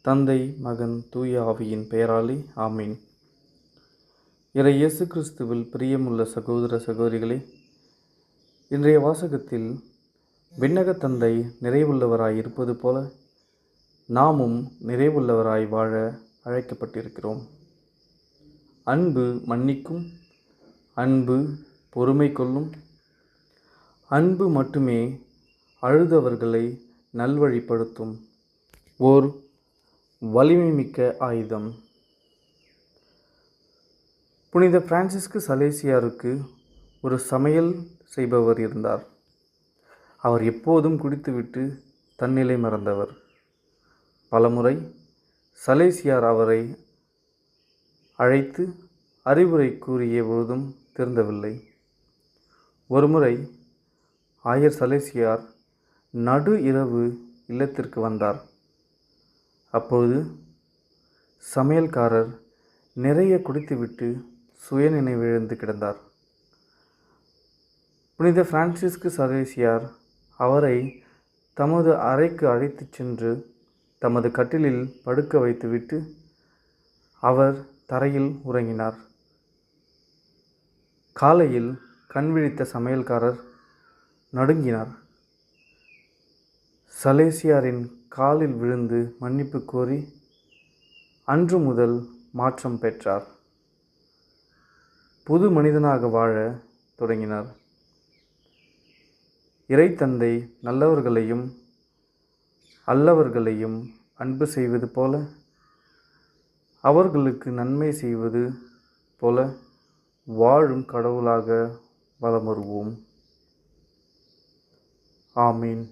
தந்தை, மகன், தூய ஆவியின் பெயராலே ஆமீன். இறை இயேசு கிறிஸ்துவில் பிரியமுள்ள சகோதர சகோதரிகளே, இன்றைய வாசகத்தில் விண்ணக தந்தை நிறைவுள்ளவராய் இருப்பது போல நாமும் நிறைவுள்ளவராய் வாழ அழைக்கப்பட்டிருக்கிறோம். அன்பு மன்னிக்கும், அன்பு பொறுமை கொள்ளும், அன்பு மட்டுமே அழுதவர்களை நல்வழிப்படுத்தும் ஓர் வலிமைமிக்க ஆயுதம். புனித பிரான்சிஸ்கு சலேசியாருக்கு ஒரு சமையல் செய்பவர் இருந்தார். அவர் எப்போதும் குடித்துவிட்டு தன்னிலை மறந்தவர். பலமுறை சலேசியார் அவரை அழைத்து அறிவுரை கூறிய பொழுதும் திருந்தவில்லை. ஒருமுறை ஆயர் சலேசியார் நடு இரவு இல்லத்திற்கு வந்தார். அப்போது சமையல்காரர் நிறைய குடித்துவிட்டு சுயநினைவிழந்து கிடந்தார். புனித பிரான்சிஸ்கு சலேசியார் அவரை தமது அறைக்கு அழைத்துச் சென்று தமது கட்டிலில் படுக்க வைத்துவிட்டு அவர் தரையில் உறங்கினார். காலையில் கண் விழித்த சமையல்காரர் நடுங்கினார். சலேசியாரின் காலில் விழுந்து மன்னிப்பு கோரி அன்று முதல் மாற்றம் பெற்றார். புது மனிதனாக வாழ தொடங்கினார். இறைத்தந்தை நல்லவர்களையும் அல்லவர்களையும் அன்பு செய்வது போல அவர்களுக்கு நன்மை செய்வது போல வாழும் கடவுளாக வலம் வருவோம். ஆமீன்.